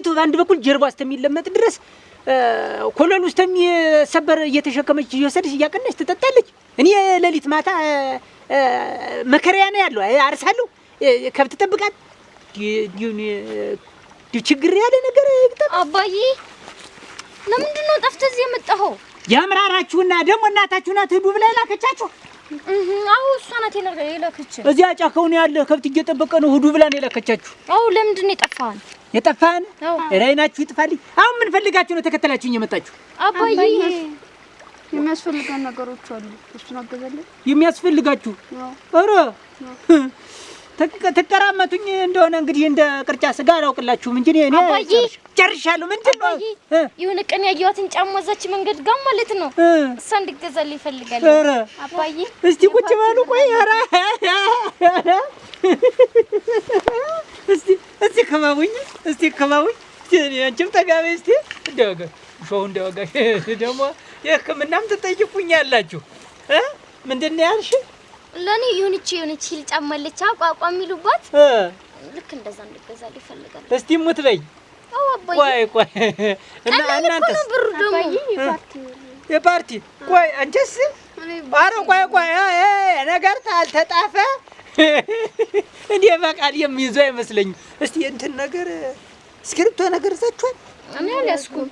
አንዲቱ በአንድ በኩል ጀርባ እስከሚለመጥ ድረስ ኮሎል ውስጥ የሚሰበር እየተሸከመች እየወሰደች እያቀናች ትጠጣለች። እኔ ሌሊት ማታ መከራያ ነው ያለው። አርሳለሁ፣ ከብት ጠብቃት። ችግር ያለ ነገር አባዬ ለምንድን ነው ጠፍተህ እዚህ የመጣኸው? ያምራራችሁና ደግሞ እናታችሁ ናት ሂዱ ብላ የላከቻችሁ? አዎ እሷ ናት የላከችን። እዚያ ጫካውን ያለ ከብት እየጠበቀ ነው ሂዱ ብላ ነው የላከቻችሁ። አዎ ለምንድን ነው የጠፋኸው? የጠፋን ራይናችሁ ይጥፋልኝ። አሁን ምን ፈልጋችሁ ነው ተከተላችሁኝ የመጣችሁ? አባዬ የሚያስፈልገን ነገሮች አሉ። እሱን አገዛለሁ። የሚያስፈልጋችሁ? ኧረ ተቀራመቱኝ እንደሆነ እንግዲህ እንደ ቅርጫ ስጋ አላውቅላችሁም እንጂ እኔ ጨርሻለሁ። ምንድን ነው የሆነ ቀን ያየኋትን ጫማ እዛች መንገድ ጋር ማለት ነው እሷ እንድትገዛልኝ ይፈልጋል። ኧረ አባዬ እስቲ ቁጭ በሉ። ቆይ ኧረ እስቲ ከባቡኝ፣ እስቲ ከባቡኝ። አንቺም ተጋቢ እስቲ እንደወጋ ሾው እንደወጋ ደግሞ የሕክምናም ትጠይቁኛላችሁ። ምንድን ነው ያልሽ? ለኔ የሆነች ሂል ጫማ አለች አቋቋም የሚሉባት ልክ እንደዛ እንድትገዛልኝ ይፈልጋል። እስቲ ሙት በይ። አዎ አባዬ ቆይ እና እናንተስ? ብሩ ደግሞ የፓርቲ ቆይ አንቺስ? ኧረ ቆይ ነገር ታልተጣፈ እንዴ በቃል የሚይዘው አይመስለኝም። እስቲ እንትን ነገር እስክሪፕቶ ነገር ይዛችኋል? እኔ አልያዝኩም።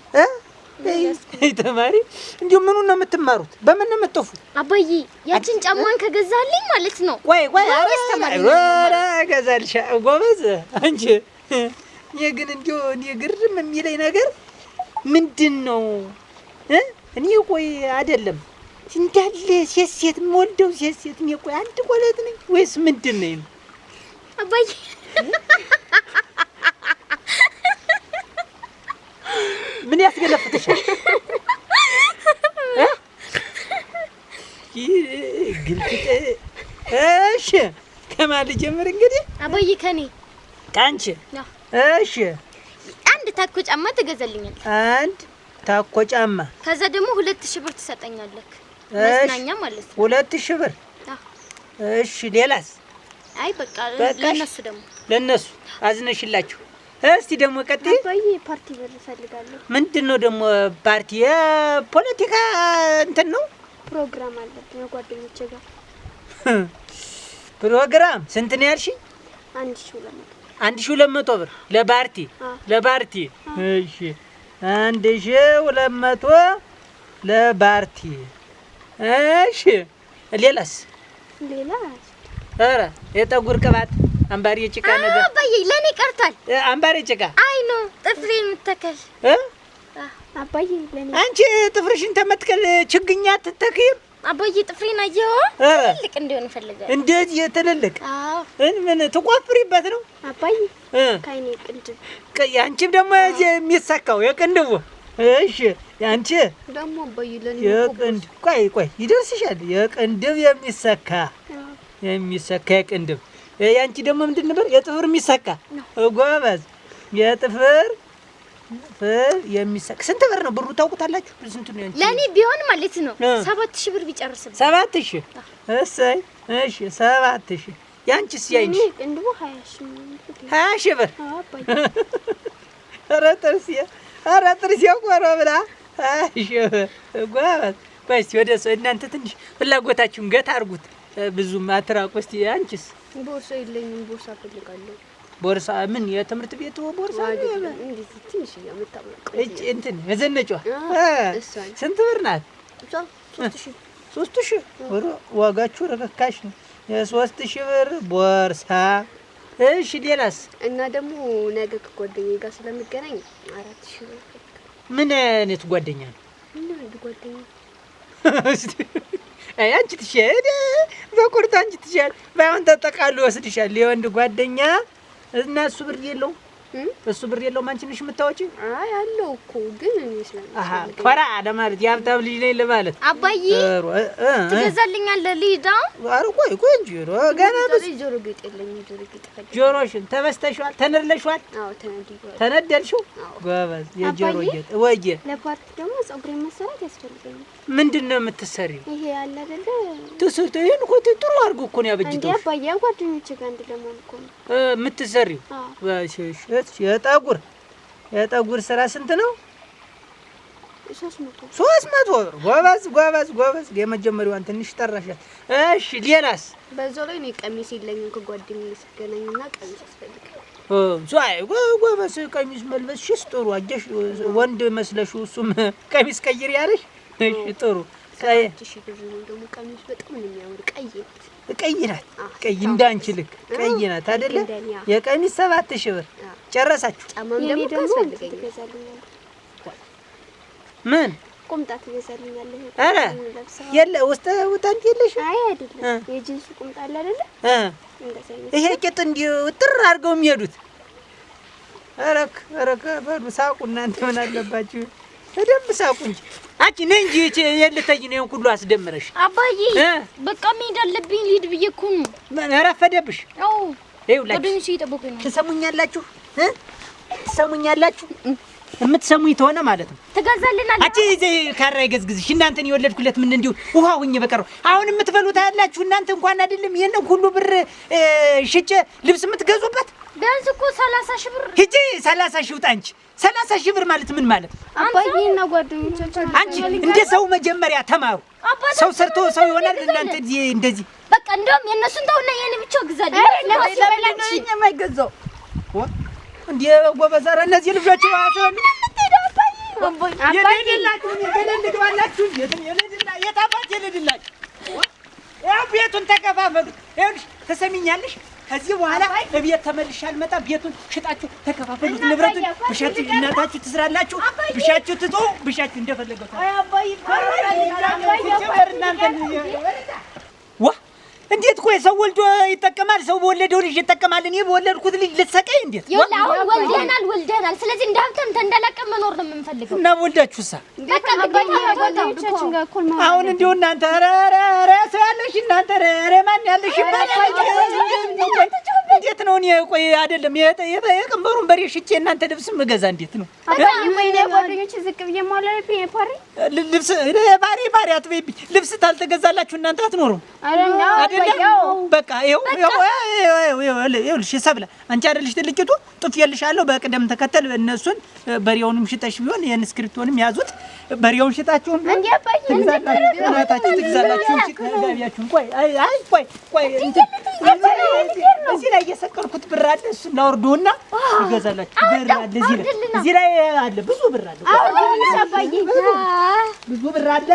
ተማሪ እንዲሁ ምኑን ነው የምትማሩት? በምን ነው የምትጠፉ? አባዬ ያችን ጫማን ከገዛልኝ ማለት ነው። ቆይ ኧረ ገዛልሻ ጎበዝ አንቺ። እኔ ግን እንዲሁ እኔ ግርም የሚለኝ ነገር ምንድን ነው እኔ ቆይ አይደለም እንዳለ ሴት የምወልደው ሴት እኔ ቆይ አንድ ቆለት ነኝ ወይስ ምንድን ነኝ አባዬ? ምን ያስገለፍትሻል? ግልፍጥ። እሺ ከማን ልጀምር እንግዲህ? አባዬ ከኔ ከአንቺ። እሺ አንድ ታኮ ጫማ ትገዛልኛለህ? አንድ ታኮ ጫማ። ከዛ ደግሞ 2000 ብር ትሰጠኛለህ መስናኛ ማለት ነው። 2000 ብር። እሺ ሌላስ? አይ በቃ ለነሱ አዝነሽላችሁ። እስቲ ደግሞ ቀጥይ። አባዬ ፓርቲ ብር እፈልጋለሁ። ምንድነው ደግሞ ፓርቲ? የፖለቲካ እንትን ነው? ፕሮግራም አለብኝ ጓደኞቼ ጋር። ፕሮግራም ስንት ነው ያልሽኝ? 1200 ብር ለፓርቲ? እሺ 1200 ለፓርቲ። እሺ ሌላስ? ኧረ የጠጉር ቅባት አምባሪ ጭቃ ነገር አባዬ ለኔ ቀርቷል። አምባሪ ጭቃ አይ ነው ጥፍሬ የምትተከል አባዬ ለኔ። አንቺ ጥፍርሽን ተመትከል ችግኛ ትተክይም? አባዬ ጥፍሬን አየኸው? ትልቅ እንዲሆን እፈልጋለሁ። እንዴት የትልልቅ? አዎ ምን ትቆፍሪበት ነው አባዬ? ከአይኔ ቅንድብ። አንቺም ደግሞ የሚሰካው የቅንድቡ። እሺ ያንቺ ደግሞ አባዬ ለኔ የቅንድብ። ቆይ ይደርስሻል። የቅንድብ የሚሰካ የቅንድብ። ያንቺ ደግሞ ምንድን ነበር? የጥፍር የሚሰካ። ጎበዝ። የጥፍር የሚሰካ ስንት ብር ነው? ብሩ ታውቁታላችሁ? ስንት ነው ያንቺ? ለኔ ቢሆን ማለት ነው 7000 ብር ቢጨርስብኝ። 7000? እሰይ። እሺ 7000። ያንቺስ? ያንቺ ቅንድቡ 20000 20 ብር። አባዬ ኧረ ጥርሴ ቆሮ ብላ 20 ብር። ጎበዝ። ቆይ እስኪ ወደ ሰው እናንተ ትንሽ ፍላጎታችሁን ገታ አድርጉት። ብዙም አትራቁ። እስኪ አንቺስ? ቦርሳ የለኝም። ቦርሳ እፈልጋለሁ። ቦርሳ ምን? የትምህርት ቤቱ ቦርሳ? እንዴ ትንሽ ያመጣው እንትን መዘነጫዋ ስንት ብር ናት? 3000 ብር። ዋጋችሁ ርካሽ ነው። የ3000 ብር ቦርሳ። እሺ ሌላስ? እና ደግሞ ነገ ከጓደኛዬ ጋር ስለምገናኝ 4000 ብር። ምን አይነት ጓደኛ ነው? አንድ ጓደኛ። አይ አንቺ ትሻል በቁርጥ አንቺ ትሻል። ባይሆን ተጠቃሉ ወስድሻል። የወንድ ጓደኛ እና እሱ ብር የለውም። እሱ ብር የለውም። አንቺ ነሽ የምታወጪ? አይ አለው እኮ ግን እኔ ስለማልፈልግ ኮራ ለማለት የሀብታም ልጅ ነኝ ለማለት። አባዬ ትገዛልኛለህ? ልሂድ። ኧረ ቆይ እንጂ ገና ጆሮ ጌጥ የለኝም። ጆሮ ጌጥ ፈልጌ። ጆሮሽን ተበስተሽዋል? ተነድለሽዋል? አዎ ተነድለሽዋል። ተነደልሽው? ጎበዝ። የጆሮ ጌጥ ወዬ። ለፓርቲ ደግሞ ፀጉሬን መሰራት ያስፈልገኛል። ምንድን ነው የምትሰሪው? ይሄ ያለ አይደለ ትስርቱ። ይሄን እኮ ጥሩ አድርጎ እኮ ነው ያበጅተው። እንዴ አባዬ ጓደኞቼ ጋር አንድ ለመሆን እኮ ነው የምትሰሪው። የጠጉር የጠጉር ስራ ስንት ነው? 300 ብር። ጎበዝ ጎበዝ ጎበዝ። የመጀመሪያዋን ትንሽ ጠራሻት። እሺ ሌላስ? በዛው ላይ ነው ቀሚስ የለኝም ከጓደኛዬ ስገናኝና ቀሚስ ያስፈልጋል። ዛይ ጎበዝ ቀሚስ መልበስሽስ ጥሩ አጀሽ ወንድ መስለሽው እሱም ቀሚስ ቀይር ያለሽ። እሺ ጥሩ። እሺ ደግሞ ቀሚስ በጣም ነው የሚያምር ቀይ ናት። ቀይ እንዳንቺ ልክ ቀይ ናት አይደለ? የቀሚስ 7000 ብር ጨረሳችሁ። ጫማም ደግሞ ያስፈልገኛል። ምን ቁምጣ ትገዛልኛለህ? አረ የለ ውስጥ ውጣንት የለሽ? አይ አይደለም የጂንስ ቁምጣ አለ አይደለ? ይሄ ቂጥ እንዲህ ውጥር አድርገው የሚሄዱት። አረክ በሉ ሳቁ እናንተ ምን አለባችሁ? በደንብ ሳቁ እንጂ አንቺ ነኝ እንጂ የልተኝ ነው ሁሉ አስደምረሽ። አባዬ በቃ መሄድ አለብኝ ልሂድ ብዬ እኮ ነው። ረፈደብሽ? አዎ ይኸውላችሁ ወደዚህ እየጠበቁኝ ነው። ትሰሙኛላችሁ? ትሰሙኛላችሁ? የምትሰሙኝ ተሆነ ማለት ነው ትገዛልናለህ። አንቺ እዚህ ካራ ይገዝግዝሽ እናንተን የወለድኩለት ምን እንዲሁ ውሃ ሁኝ በቀረው። አሁን የምትበሉት አያላችሁ እናንተ እንኳን አይደለም ይሄን ሁሉ ብር ሽጬ ልብስ የምትገዙበት ቢያንስ እኮ 30,000 ብር ሂጂ 30,000 ውጣ እንጂ 30,000 ብር ማለት ምን ማለት? አባዬና ጓደኞቻችን አንቺ እንደ ሰው መጀመሪያ ተማሩ። ሰው ሰርቶ ሰው ይሆናል። እናንተ እንደዚህ በቃ እንደውም የነሱን ተውና የኔ ብቻ ግዛልኝ። ለምን የማይገዛው እንዴ ጎበዝ። ኧረ እነዚህ ልጆች ዋሰሉ ያው ቤቱን ተከፋፈሉ። ይኸውልሽ ተሰሚኛለሽ? ከዚህ በኋላ እቤት ተመልሼ አልመጣም። ቤቱን ሽጣችሁ ተከፋፈሉት። ንብረቱን ብሻችሁ እናታችሁ ትስራላችሁ። ብሻችሁ ትቶ ብሻችሁ እንደፈለገው ዋ እንዴት ቆይ ሰው ወልዶ ይጠቀማል? ሰው በወለደው ልጅ ይጠቀማል። እኔ በወለድኩት ልጅ ልትሰቀይ እንዴት? አሁን ወልደናል። ስለዚህ እንደ ሀብታም ተንደላቀም መኖር ነው የምንፈልገው። እና ወልዳችሁሳ በቃ ጓደኞቻችን ጋር እኮ ነው። አሁን እንደው እናንተ ኧረ ሰው ያለሽ እናንተ ኧረ ማን ያለሽ ይባላል። እንዴት ነው? እኔ ቆይ አይደለም የቀንበሩን በሬ ሽጬ እናንተ ልብስ ምገዛ እንዴት ነው? ጓደኞች ዝቅ ብዬ ማለብኝ ፓሪ ልብስ ባሪ አትበይብኝ። ልብስ ታልተገዛላችሁ እናንተ አትኖሩም። በቃ ይኸውልሽ ሰብለ አንቺ አይደልሽ ትልቂቱ ጥፌልሻለሁ። በቅደም ተከተል እነሱን በሬውንም ሽጠሽ ቢሆን የንስክሪፕቶንም ያዙት። በሬውን ሽጣችሁም ትግዛላችሁ እንጂ ከጋቢያችሁን ቆይ እዚህ ላይ የሰቀልኩት ብር አለ። እሱን ላወርደውና ይገዛላችሁ። ብር አለ እዚህ ላይ አለ። ብዙ ብር አለ። ብዙ ብር አለ።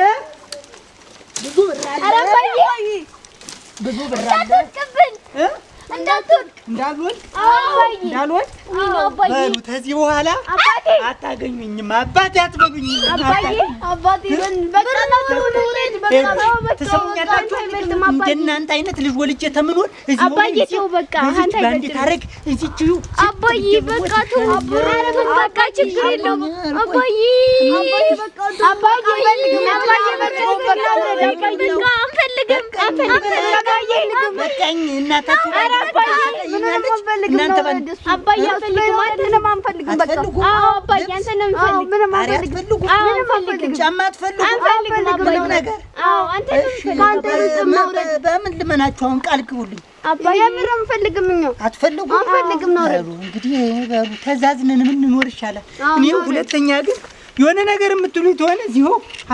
ብዙ ብር አለ። እንዳልወድቅ በሉ። ከዚህ በኋላ አታገኙኝም። አባቴ አትበሉኝም። ትሰሙኛላችሁ? እንደናንተ አይነት ልጅ ወልጄ ተምኖር እዚህ በአንድ ታረግ እዚችዩ አባዬ በቃ ተው። በቃ ችግር የለውም አባዬ። አንፈልግም። በቃኝ እናታችሁ እናንተ አባዬ አንፈልግም። አንተንም አንፈልግም። በቃ አባዬ አንተንም አንፈልግም። ምንም አንፈልግም። ጫማ አትፈልጉም ነገር በምን ልመናችሁ? አሁን ቃል ግቡልኝ። አባዬ ምንም አንፈልግም። አንፈልግም ነው እንግዲህ በሩ ተዛዝነን የምንኖር ይሻላል። እኔም ሁለተኛ ግን የሆነ ነገር የምትሉኝ ተሆነ እዚሁ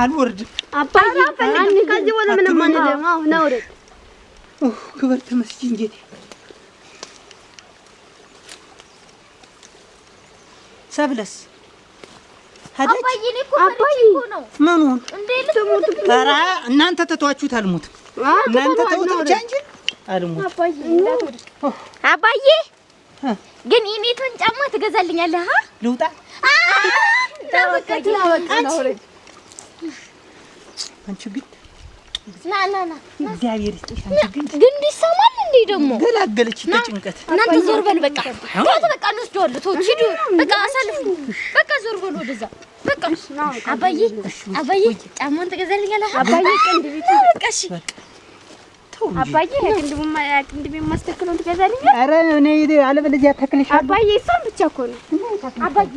አልወርድም። አባዬ አንፈልግም። ከዚህ ወደ ምንም አንደም ነው ወረድ ክብር ተመስገን ጌታ። ሰብለስ አባዬ እኮ ነው ምኑን ኧረ እናንተ ተቷችሁት አልሞትም። እናንተ ተውት ብቻ እንጂ አልሞትም። አባዬ ግን የኔቱን ጫማ ትገዛልኛለህ? ልውጣ አንቺ ግን ና እግዚአብሔር ይስጥሽ። አንቺ ግን ይሰማል እንዴ? ደግሞ ገላገለች ተጭንቀት። እናንተ ዞር በል በቃ ተው። በቃ እንወስደዋለን። ተው ሂዱ በቃ አሳልፉ። በቃ ዞር በል ወደዛ። በቃ አባዬ ጫማውን ትገዛልኛለህ? አባዬ ቅንድቤት በቃ እሺ አባዬ ቅንድቤት ማስተክለውን ትገዛልኛለህ? ኧረ እኔ አለበለዚያ ተክልሻለሁ። አባዬ እሷን ብቻ እኮ ነው አባዬ